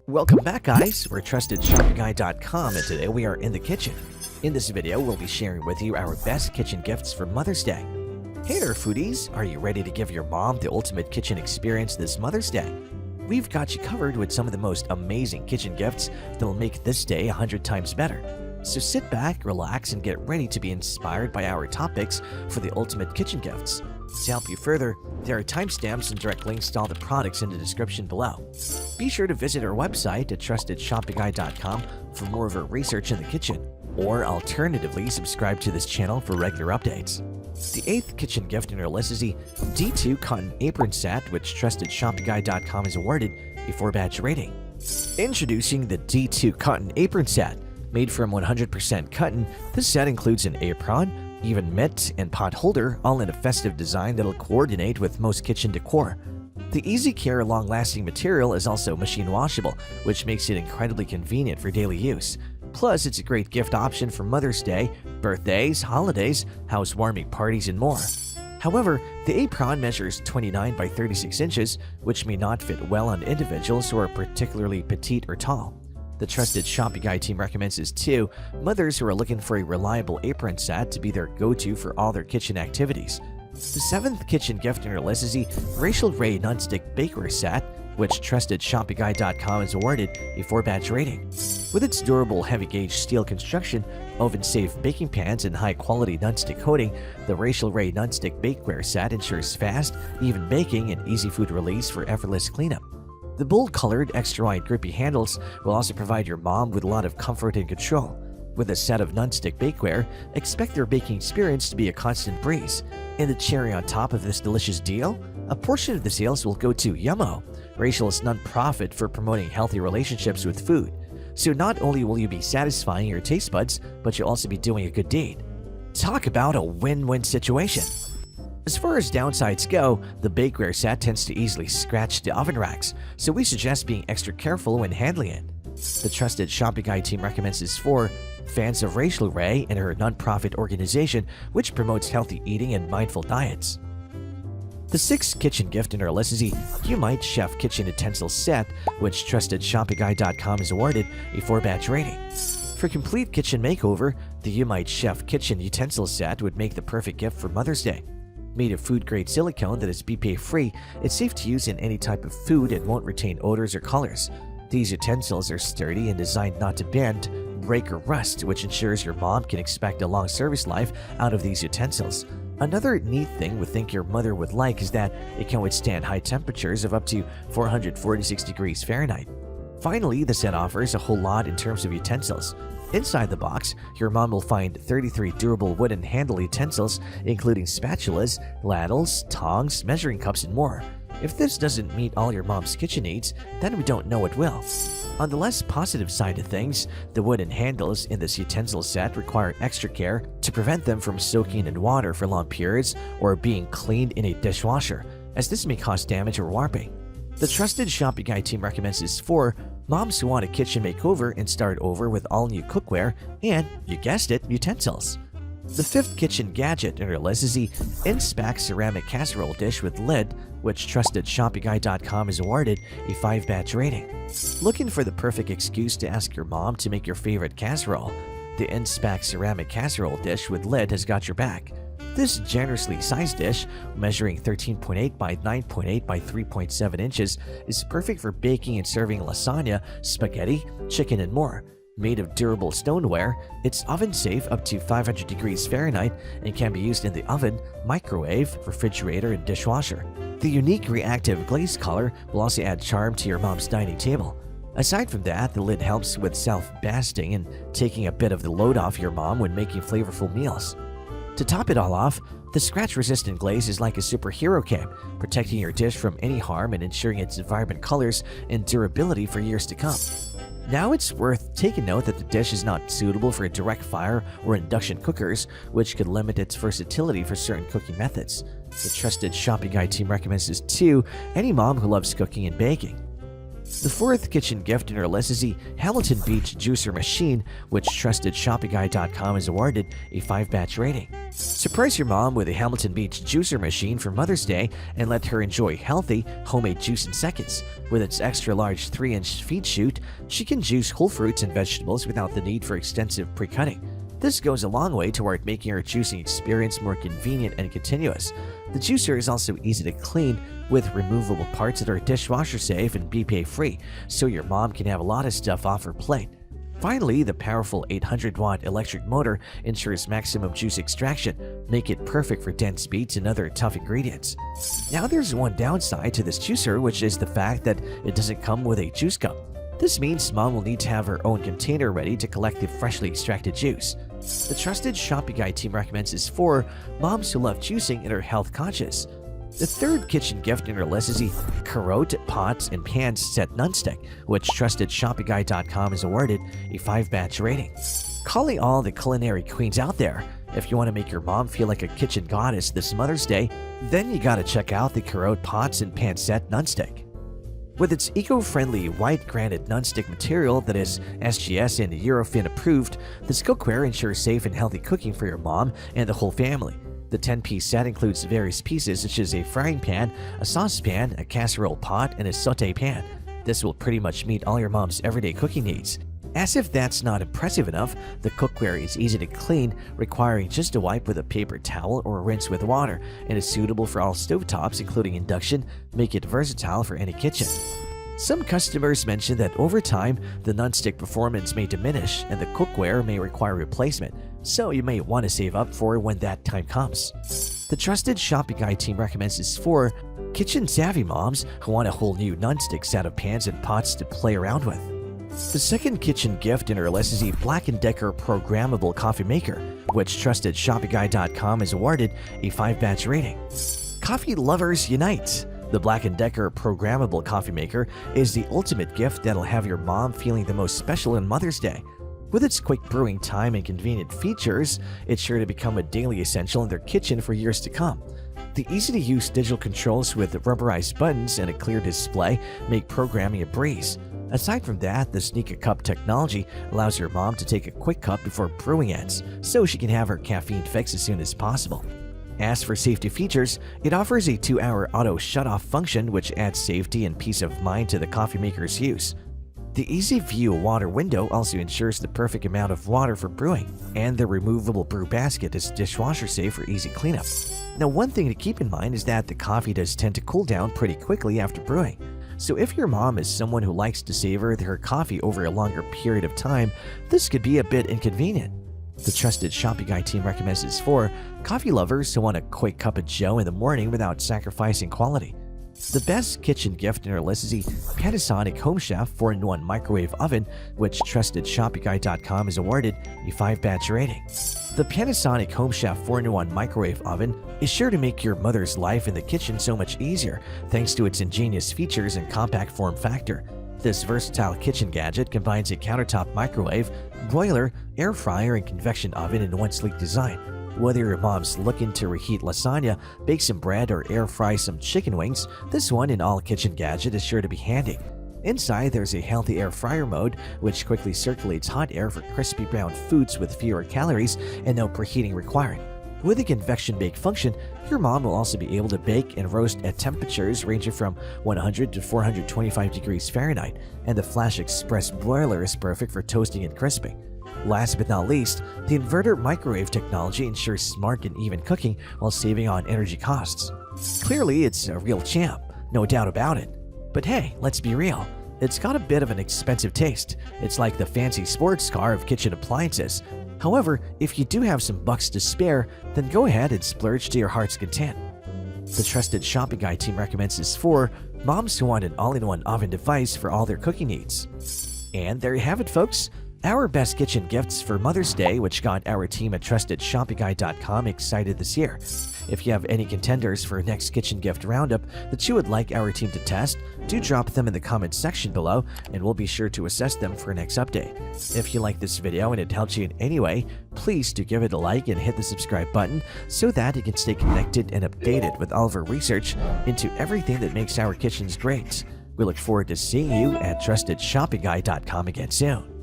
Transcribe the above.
Welcome back, guys. We're TrustedShoppingGuide.com, and today we are in the kitchen. In this video, we'll be sharing with you our best kitchen gifts for Mother's Day. Hey there, foodies! Are you ready to give your mom the ultimate kitchen experience this Mother's Day? We've got you covered with some of the most amazing kitchen gifts that will make this day 100 times better. So sit back, relax, and get ready to be inspired by our topics for the ultimate kitchen gifts. To help you further, there are timestamps and direct links to all the products in the description below. Be sure to visit our website at TrustedShoppingGuide.com for more of our research in the kitchen, or alternatively subscribe to this channel for regular updates. The 8th kitchen gift in our list is the DII Cotton Apron Set, which TrustedShoppingGuide.com has awarded a 4-batch rating. Introducing the DII Cotton Apron Set. Made from 100% cotton, this set includes an apron, even mitt, and pot holder, all in a festive design that'll coordinate with most kitchen decor. The easy care, long-lasting material is also machine washable, which makes it incredibly convenient for daily use. Plus, it's a great gift option for Mother's Day, birthdays, holidays, housewarming parties, and more. However, the apron measures 29 by 36 inches, which may not fit well on individuals who are particularly petite or tall. The Trusted Shopping Guide team recommends this to mothers who are looking for a reliable apron set to be their go-to for all their kitchen activities. The 7th kitchen gift in our list is the Rachael Nonstick Bakeware Set, which TrustedShoppingGuide.com has awarded a 4-batch rating. With its durable heavy-gauge steel construction, oven-safe baking pans, and high-quality nonstick coating, the Rachael Nonstick Bakeware Set ensures fast, even baking and easy food release for effortless cleanup. The bold-colored, extra-wide grippy handles will also provide your mom with a lot of comfort and control. With a set of nonstick bakeware, expect their baking experience to be a constant breeze. And the cherry on top of this delicious deal? A portion of the sales will go to Yummo, Rachael's nonprofit for promoting healthy relationships with food. So not only will you be satisfying your taste buds, but you'll also be doing a good deed. Talk about a win-win situation. As far as downsides go, the bakeware set tends to easily scratch the oven racks, so we suggest being extra careful when handling it. The Trusted Shopping Guide team recommends this for fans of Rachael Ray and her nonprofit organization, which promotes healthy eating and mindful diets. The 6th kitchen gift in our list is the Umite Chef Kitchen Utensils Set, which TrustedShoppingGuide.com has awarded a 4-batch rating. For complete kitchen makeover, the Umite Chef Kitchen Utensils Set would make the perfect gift for Mother's Day. Made of food-grade silicone that is BPA-free, it's safe to use in any type of food and won't retain odors or colors. These utensils are sturdy and designed not to bend, break, or rust, which ensures your mom can expect a long service life out of these utensils. Another neat thing we think your mother would like is that it can withstand high temperatures of up to 446 degrees Fahrenheit. Finally, the set offers a whole lot in terms of utensils. Inside the box, your mom will find 33 durable wooden handle utensils, including spatulas, ladles, tongs, measuring cups, and more. If this doesn't meet all your mom's kitchen needs, then we don't know what will. On the less positive side of things, the wooden handles in this utensil set require extra care to prevent them from soaking in water for long periods or being cleaned in a dishwasher, as this may cause damage or warping. The Trusted Shopping Guide team recommends this for moms who want a kitchen makeover and start over with all new cookware and, you guessed it, utensils. The 5th kitchen gadget in our list is the Inspack ceramic casserole dish with lid, which TrustedShoppingGuide.com has awarded a 5-batch rating. Looking for the perfect excuse to ask your mom to make your favorite casserole? The Inspack ceramic casserole dish with lid has got your back. This generously sized dish, measuring 13.8 by 9.8 by 3.7 inches, is perfect for baking and serving lasagna, spaghetti, chicken, and more. Made of durable stoneware, it's oven-safe up to 500 degrees Fahrenheit and can be used in the oven, microwave, refrigerator, and dishwasher. The unique reactive glaze color will also add charm to your mom's dining table. Aside from that, the lid helps with self-basting and taking a bit of the load off your mom when making flavorful meals. To top it all off, the scratch-resistant glaze is like a superhero cape, protecting your dish from any harm and ensuring its vibrant colors and durability for years to come. Now it's worth taking note that the dish is not suitable for direct fire or induction cookers, which could limit its versatility for certain cooking methods. The Trusted Shopping Guide team recommends this to any mom who loves cooking and baking. The fourth kitchen gift in our list is the Hamilton Beach Juicer Machine, which TrustedShoppingGuide.com has awarded a 5-batch rating. Surprise your mom with a Hamilton Beach Juicer Machine for Mother's Day and let her enjoy healthy, homemade juice in seconds. With its extra-large 3-inch feed chute, she can juice whole fruits and vegetables without the need for extensive pre-cutting. This goes a long way toward making her juicing experience more convenient and continuous. The juicer is also easy to clean with removable parts that are dishwasher safe and BPA free, so your mom can have a lot of stuff off her plate. Finally, the powerful 800-watt electric motor ensures maximum juice extraction, make it perfect for dense beets and other tough ingredients. Now there's one downside to this juicer, which is the fact that it doesn't come with a juice cup. This means mom will need to have her own container ready to collect the freshly extracted juice. The Trusted Shopping Guide team recommends this for moms who love juicing and are health conscious. The third kitchen gift in our list is the CAROTE Pots and Pans Set Nonstick, which TrustedShoppingGuide.com has awarded a 5-batch rating. Calling all the culinary queens out there, if you want to make your mom feel like a kitchen goddess this Mother's Day, then you gotta check out the CAROTE Pots and Pans Set Nonstick. With its eco-friendly white granite nonstick material that is SGS and Eurofin approved, this cookware ensures safe and healthy cooking for your mom and the whole family. The 10-piece set includes various pieces such as a frying pan, a saucepan, a casserole pot, and a sauté pan. This will pretty much meet all your mom's everyday cooking needs. As if that's not impressive enough, the cookware is easy to clean, requiring just a wipe with a paper towel or rinse with water, and is suitable for all stovetops including induction, make it versatile for any kitchen. Some customers mention that over time, the nonstick performance may diminish and the cookware may require replacement, so you may want to save up for when that time comes. The Trusted Shopping Guide team recommends this for kitchen-savvy moms who want a whole new nonstick set of pans and pots to play around with. The second kitchen gift in our list is the Black+Decker Programmable Coffee Maker, which TrustedShoppingGuide.com has awarded a 5-batch rating. Coffee lovers unite! The Black+Decker Programmable Coffee Maker is the ultimate gift that'll have your mom feeling the most special on Mother's Day. With its quick brewing time and convenient features, it's sure to become a daily essential in their kitchen for years to come. The easy-to-use digital controls with rubberized buttons and a clear display make programming a breeze. Aside from that, the Sneak a Cup technology allows your mom to take a quick cup before brewing ends, so she can have her caffeine fix as soon as possible. As for safety features, it offers a 2-hour auto shut-off function which adds safety and peace of mind to the coffee maker's use. The Easy View water window also ensures the perfect amount of water for brewing, and the removable brew basket is dishwasher safe for easy cleanup. Now, one thing to keep in mind is that the coffee does tend to cool down pretty quickly after brewing. So if your mom is someone who likes to savor her coffee over a longer period of time, this could be a bit inconvenient. The Trusted Shopping Guide team recommends this for coffee lovers who want a quick cup of joe in the morning without sacrificing quality. The best kitchen gift in our list is the Panasonic HomeChef 4-in-1 microwave oven, which TrustedShoppingGuide.com has awarded a 5-batch rating. The Panasonic HomeChef 4-in-1 microwave oven is sure to make your mother's life in the kitchen so much easier thanks to its ingenious features and compact form factor. This versatile kitchen gadget combines a countertop microwave, broiler, air fryer, and convection oven in one sleek design. Whether your mom's looking to reheat lasagna, bake some bread, or air fry some chicken wings, this one in all kitchen gadget is sure to be handy. Inside, there's a healthy air fryer mode, which quickly circulates hot air for crispy brown foods with fewer calories and no preheating required. With the convection bake function, your mom will also be able to bake and roast at temperatures ranging from 100 to 425 degrees Fahrenheit, and the Flash Express broiler is perfect for toasting and crisping. Last but not least, the inverter microwave technology ensures smart and even cooking while saving on energy costs. Clearly, it's a real champ, no doubt about it. But hey, let's be real, it's got a bit of an expensive taste. It's like the fancy sports car of kitchen appliances. However, if you do have some bucks to spare, then go ahead and splurge to your heart's content. The Trusted Shopping Guide team recommends this for moms who want an all-in-one oven device for all their cooking needs. And there you have it, folks. Our best kitchen gifts for Mother's Day, which got our team at TrustedShoppingGuide.com excited this year. If you have any contenders for next kitchen gift roundup that you would like our team to test, do drop them in the comments section below and we'll be sure to assess them for next update. If you like this video and it helped you in any way, please do give it a like and hit the subscribe button so that you can stay connected and updated with all of our research into everything that makes our kitchens great. We look forward to seeing you at TrustedShoppingGuide.com again soon.